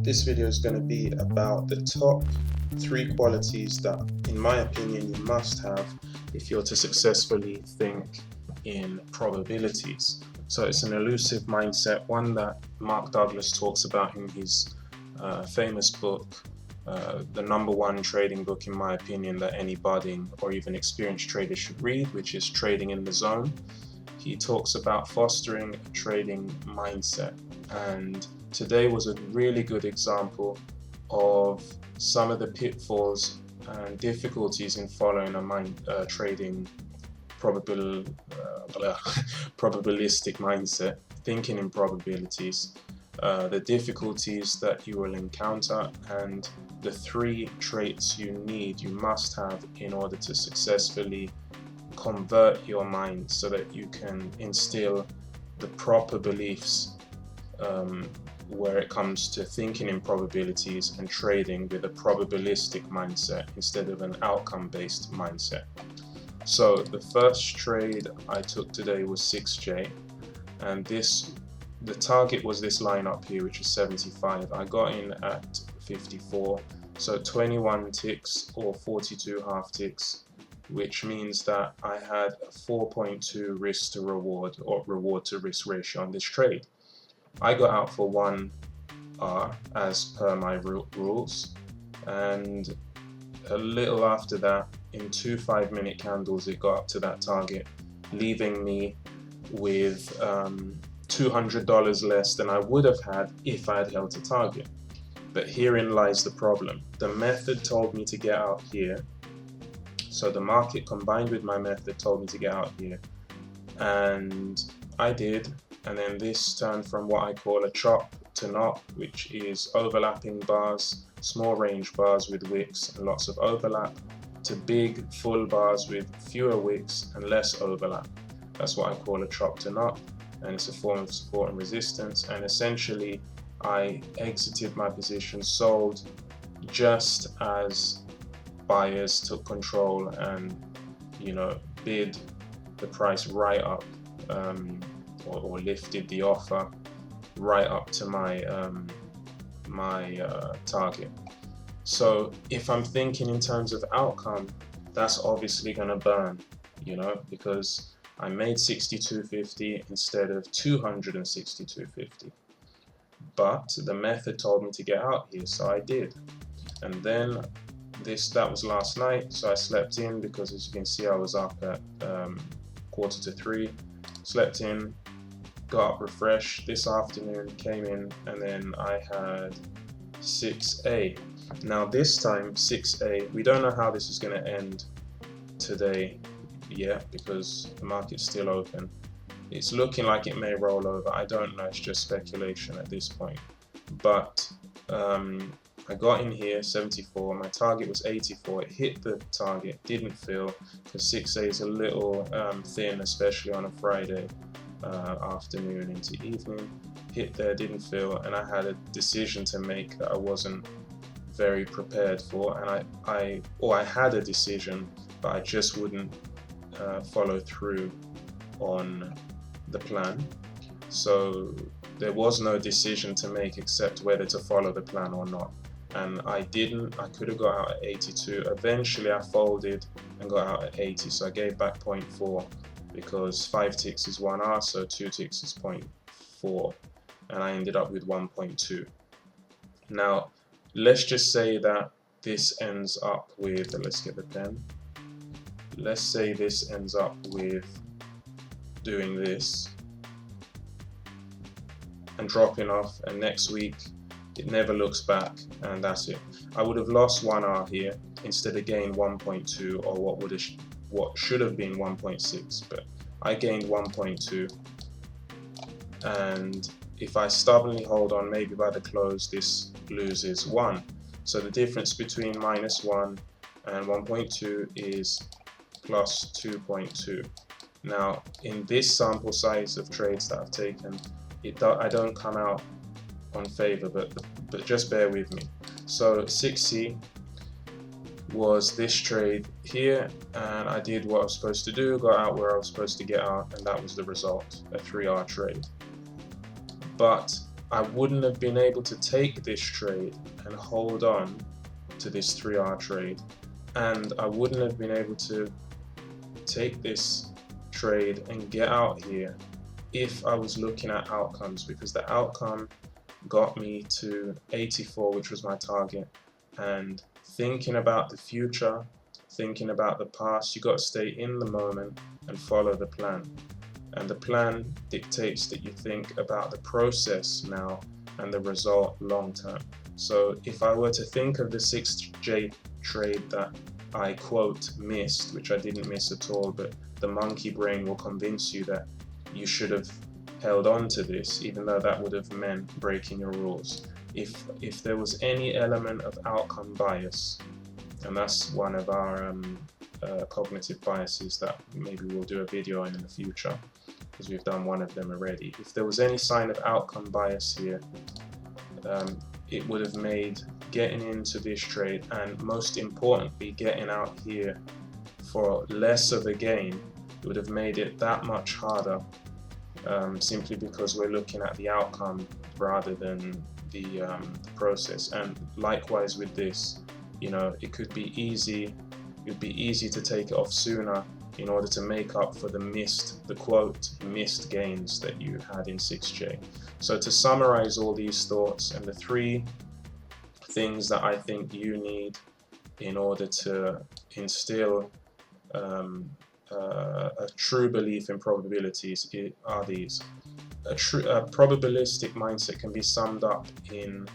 This video is going to be about the top 3 qualities that, in my opinion, you must have if you're to successfully think in probabilities. So it's an elusive mindset, one that Mark Douglas talks about in his famous book, the #1 trading book, in my opinion, that any budding or even experienced trader should read, which is Trading in the Zone. He talks about fostering a trading mindset, and today was a really good example of some of the pitfalls and difficulties in following a trading probabilistic mindset, thinking in probabilities, the difficulties that you will encounter, and the 3 traits you must have in order to successfully convert your mind so that you can instill the proper beliefs where it comes to thinking in probabilities and trading with a probabilistic mindset instead of an outcome-based mindset. So the first trade I took today was 6J, and the target was this line up here, which is 75. I got in at 54, so 21 ticks or 42 half ticks, which means that I had a 4.2 risk to reward, or reward to risk ratio on this trade. I got out for 1R as per my rules, and a little after that, in 2 5-minute candles, it got up to that target, leaving me with $200 less than I would have had if I had held the target. But herein lies the problem. The method told me to get out here, so the market combined with my method told me to get out here, and I did. And then this turned from what I call a chop to knot, which is overlapping bars, small range bars with wicks and lots of overlap, to big full bars with fewer wicks and less overlap. That's what I call a chop to knot, and it's a form of support and resistance. And essentially I exited my position, sold just as buyers took control and, bid the price right up, or lifted the offer right up to my target. So if I'm thinking in terms of outcome, that's obviously going to burn, because I made 62.50 instead of 262.50. But the method told me to get out here, so I did. And then that was last night, so I slept in, because as you can see, I was up at 2:45. Slept in, got up refreshed. This afternoon came in, and then I had 6A. Now this time 6A, we don't know how this is going to end today yet, because the market's still open. It's looking like it may roll over. I don't know, it's just speculation at this point. But I got in here 74, my target was 84. It hit the target, didn't fill, because 6A is a little thin, especially on a Friday afternoon into evening. Hit there, didn't fill, and I had a decision to make that I wasn't very prepared for, and I had a decision, but I just wouldn't follow through on the plan. So there was no decision to make except whether to follow the plan or not, and I didn't. I could have got out at 82. Eventually I folded and got out at 80, so I gave back 0.4, because 5 ticks is 1R, so 2 ticks is 0.4, and I ended up with 1.2. Now let's just say that this ends up with, let's get the pen, let's say this ends up with doing this and dropping off, and next week it never looks back, and that's it. I would have lost 1R here instead of gained 1.2, or what should have been 1.6, but I gained 1.2, and if I stubbornly hold on, maybe by the close this loses 1. So the difference between -1 and 1.2 is plus 2.2. Now in this sample size of trades that I've taken, I don't come out on favor, but just bear with me. So 6C was this trade here, and I did what I was supposed to do, got out where I was supposed to get out, and that was the result, a 3R trade. But I wouldn't have been able to take this trade and hold on to this 3-hour trade, and I wouldn't have been able to take this trade and get out here if I was looking at outcomes, because the outcome got me to 84, which was my target. And thinking about the future, thinking about the past, you got to stay in the moment and follow the plan. And the plan dictates that you think about the process now and the result long term. So if I were to think of the 6J trade that I quote missed, which I didn't miss at all, but the monkey brain will convince you that you should have held on to this, even though that would have meant breaking your rules. If there was any element of outcome bias, and that's one of our cognitive biases that maybe we'll do a video on in the future, because we've done one of them already. If there was any sign of outcome bias here, it would have made getting into this trade, and most importantly getting out here for less of a gain, it would have made it that much harder, simply because we're looking at the outcome rather than the process. And likewise with this, you know, it could be easy, it'd be easy to take it off sooner in order to make up for the quote missed gains that you had in 6J. So to summarize all these thoughts and the 3 things that I think you need in order to instill a true belief in probabilities are these. A probabilistic mindset can be summed up in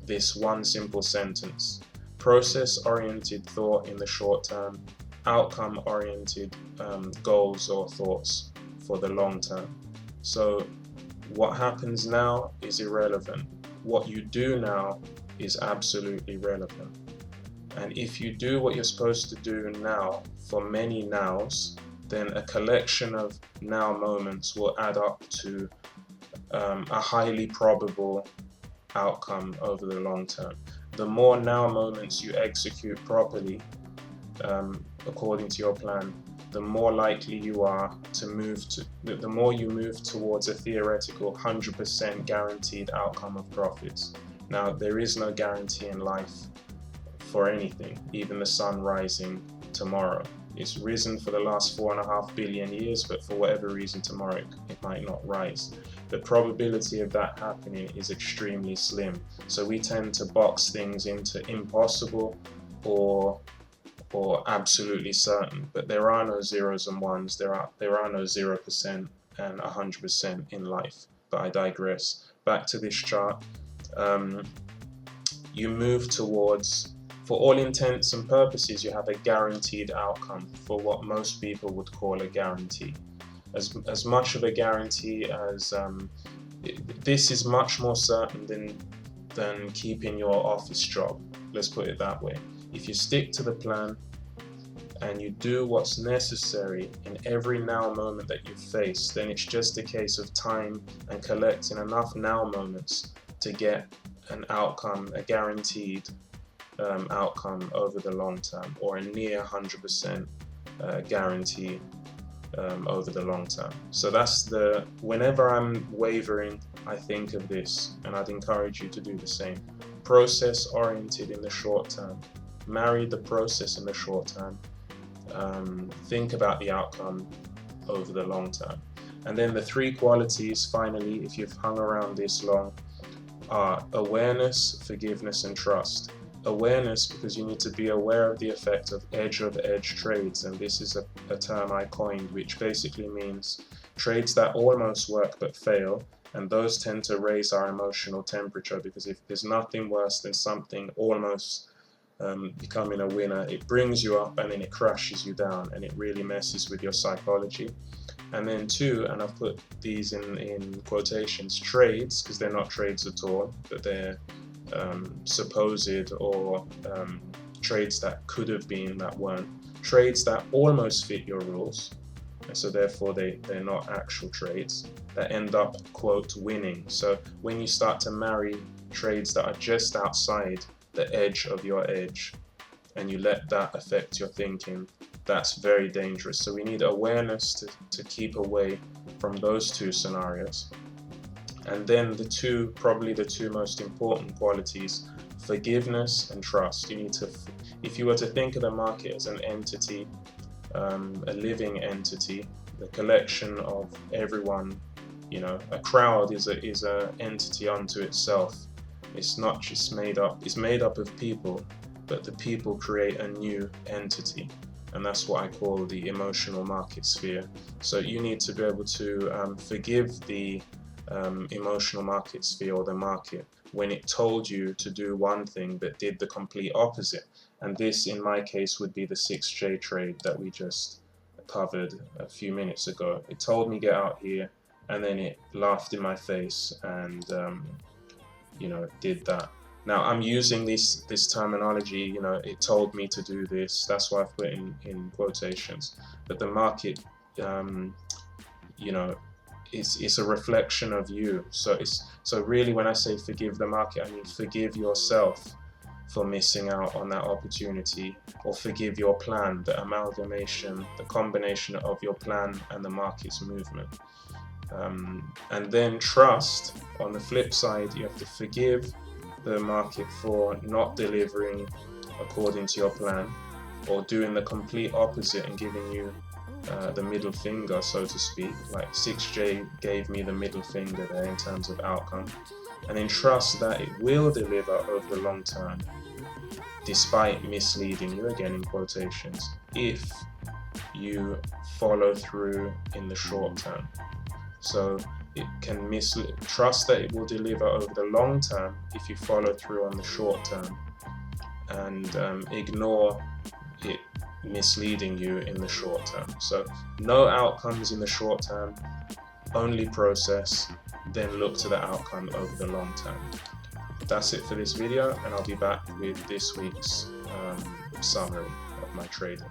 this one simple sentence: process-oriented thought in the short term, outcome-oriented goals or thoughts for the long term. So what happens now is irrelevant. What you do now is absolutely relevant. And if you do what you're supposed to do now for many nows, then a collection of now moments will add up to a highly probable outcome over the long term. The more now moments you execute properly, according to your plan, the more likely you are to the more you move towards a theoretical 100% guaranteed outcome of profits. Now, there is no guarantee in life for anything, even the sun rising tomorrow. It's risen for the last 4.5 billion years, but for whatever reason tomorrow it might not rise. The probability of that happening is extremely slim. So we tend to box things into impossible or absolutely certain, but there are no zeros and ones, there are no 0% and 100% in life. But I digress. Back to this chart. You move towards, for all intents and purposes, you have a guaranteed outcome for what most people would call a guarantee. As much of a guarantee as this is much more certain than keeping your office job. Let's put it that way. If you stick to the plan and you do what's necessary in every now moment that you face, then it's just a case of time and collecting enough now moments to get an outcome, a guaranteed outcome over the long term, or a near 100% guarantee over the long term. So that's whenever I'm wavering, I think of this, and I'd encourage you to do the same. Process oriented in the short term. Marry the process in the short term. Think about the outcome over the long term. And then the 3 qualities, finally, if you've hung around this long, are awareness, forgiveness, and trust. Awareness, because you need to be aware of the effect of edge trades, and this is a term I coined, which basically means trades that almost work but fail, and those tend to raise our emotional temperature, because if there's nothing worse than something almost becoming a winner, it brings you up and then it crashes you down, and it really messes with your psychology. And then 2, and I've put these in quotations, trades, because they're not trades at all, but they're supposed or trades that could have been that weren't, trades that almost fit your rules, and so therefore they're not actual trades that end up, quote, winning. So when you start to marry trades that are just outside the edge of your edge and you let that affect your thinking, that's very dangerous. So we need awareness to keep away from those 2 scenarios. And then probably the two most important qualities, forgiveness and trust. You need to, if you were to think of the market as an entity, a living entity, the collection of everyone, you know, a crowd is a entity unto itself. It's not just made up, it's made up of people, but the people create a new entity. And that's what I call the emotional market sphere. So you need to be able to forgive the emotional market sphere, or the market, when it told you to do one thing but did the complete opposite. And this, in my case, would be the 6J trade that we just covered a few minutes ago. It told me get out here, and then it laughed in my face and you know, did that. Now I'm using this terminology, you know, it told me to do this, that's why I've put in quotations. But the market, you know, it's a reflection of you. So really, when I say forgive the market, I mean forgive yourself for missing out on that opportunity, or forgive your plan, the amalgamation, the combination of your plan and the market's movement. And then trust, on the flip side, you have to forgive the market for not delivering according to your plan, or doing the complete opposite and giving you the middle finger, so to speak. Like 6J gave me the middle finger there in terms of outcome. And then trust that it will deliver over the long term, despite misleading you, again in quotations, if you follow through in the short term. So it can trust that it will deliver over the long term if you follow through on the short term, and ignore it misleading you in the short term. So no outcomes in the short term, only process, then look to the outcome over the long term. That's it for this video, and I'll be back with this week's summary of my trading.